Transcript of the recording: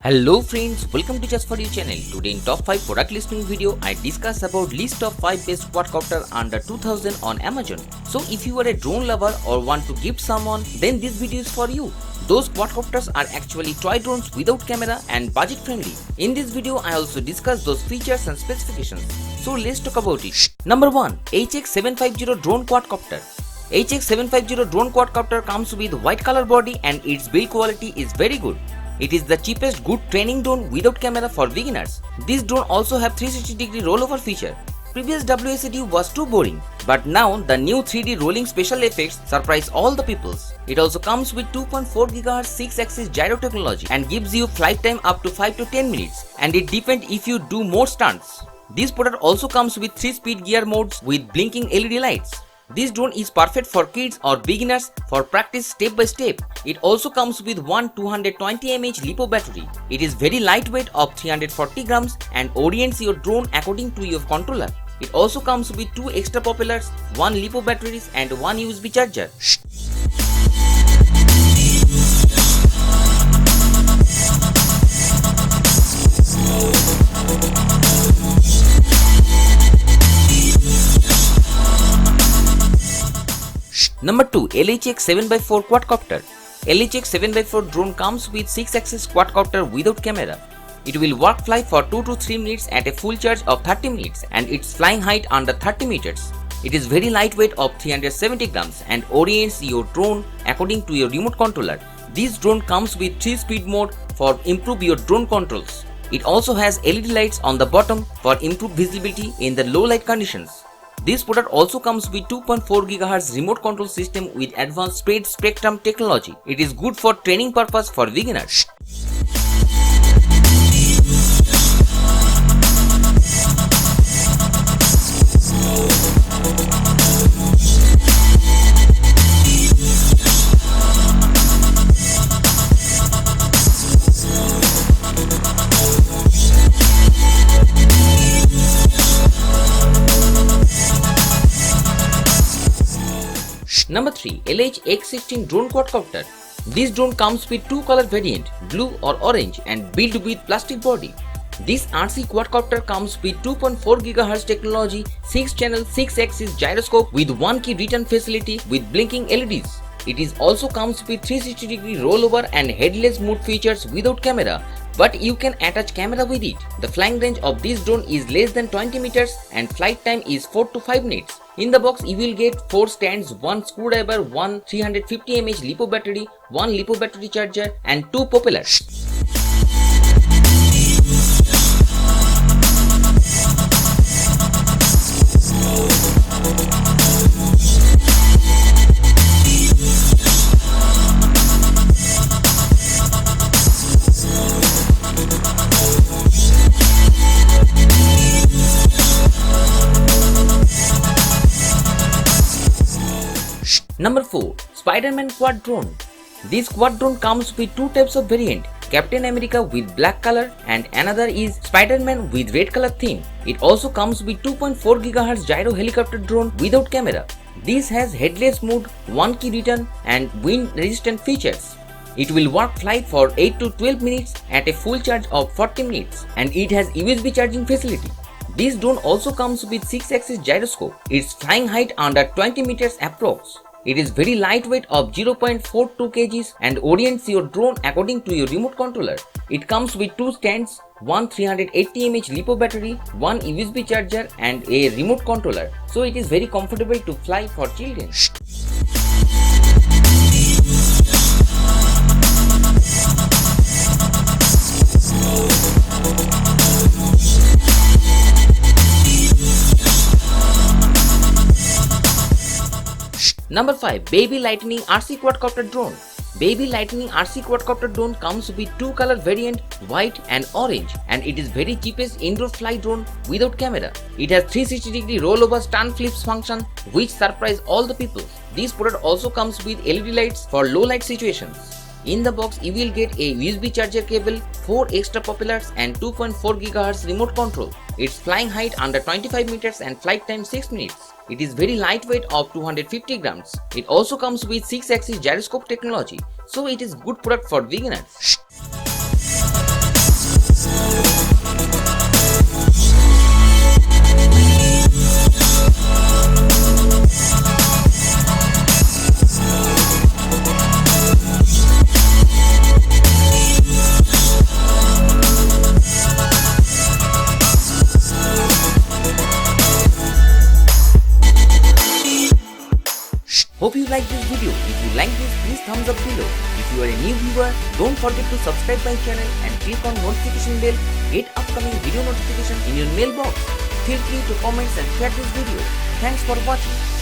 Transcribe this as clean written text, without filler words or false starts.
Hello friends, welcome to Just For You channel. Today in top 5 product listing video, I discuss about list of 5 best quadcopter under 2000 on Amazon. So if you are a drone lover or want to gift someone, then this video is for you. Those quadcopters are actually toy drones without camera and budget friendly. In this video, I also discuss those features and specifications. So let's talk about it. Number 1. LHX16 Drone Quadcopter. LHX16 Drone Quadcopter comes with white color body and its build quality is very good. It is the cheapest good training drone without camera for beginners. This drone also have 360-degree rollover feature. Previous WSAD was too boring, but now the new 3D rolling special effects surprise all the peoples. It also comes with 2.4 GHz 6-axis gyro technology and gives you flight time up to 5 to 10 minutes, and it depends if you do more stunts. This product also comes with 3-speed gear modes with blinking LED lights. This drone is perfect for kids or beginners for practice step by step. It also comes with one 220 mAh LiPo battery. It is very lightweight of 340 grams and orients your drone according to your controller. It also comes with 2 extra propellers, 1 LiPo batteries and 1 USB charger. Number 2. LHX7x4 Quadcopter. LHX7x4 drone comes with 6-axis quadcopter without camera. It will fly for 2 to 3 minutes at a full charge of 30 minutes and its flying height under 30 meters. It is very lightweight of 370 grams and orients your drone according to your remote controller. This drone comes with 3-speed mode for improve your drone controls. It also has LED lights on the bottom for improved visibility in the low light conditions. This product also comes with 2.4 GHz remote control system with advanced spread spectrum technology. It is good for training purpose for beginners. Number 3. LHX16 Drone Quadcopter. This drone comes with 2 color variant, blue or orange, and built with plastic body. This RC quadcopter comes with 2.4 GHz technology, 6-channel 6-axis gyroscope with 1 key return facility with blinking LEDs. It is also comes with 360-degree rollover and headless mode features without camera, but you can attach camera with it. The flying range of this drone is less than 20 meters and flight time is 4 to 5 minutes. In the box, you will get 4 stands, 1 screwdriver, 1 350 mAh LiPo battery, 1 LiPo battery charger and 2 propellers. Number 4. SpiderMan Quad Drone. This quad drone comes with 2 types of variant, Captain America with black color and another is Spider-Man with red color theme. It also comes with 2.4 GHz gyro helicopter drone without camera. This has headless mode, 1 key return and wind resistant features. It will fly for 8 to 12 minutes at a full charge of 40 minutes and it has USB charging facility. This drone also comes with 6-axis gyroscope. Its flying height under 20 meters approx. It is very lightweight of 0.42 kg and orients your drone according to your remote controller. It comes with 2 stands, 1 380 mAh LiPo battery, 1 USB charger and a remote controller. So it is very comfortable to fly for children. Number 5. Baby Lightning RC Quadcopter Drone. Baby Lightning RC Quadcopter drone comes with 2 color variant, white and orange, and it is very cheapest indoor fly drone without camera. It has 360-degree rollover stunt flips function which surprise all the people. This product also comes with LED lights for low light situations. In the box, you will get a USB charger cable, 4 extra propellers and 2.4 GHz remote control. Its flying height under 25 meters and flight time 6 minutes. It is very lightweight of 250 grams. It also comes with 6-axis gyroscope technology, so it is good product for beginners. Hope you like this video. If you like this, please thumbs up below. If you are a new viewer, don't forget to subscribe my channel and click on notification bell. Get upcoming video notification in your mailbox. Feel free to comment and share this video. Thanks for watching.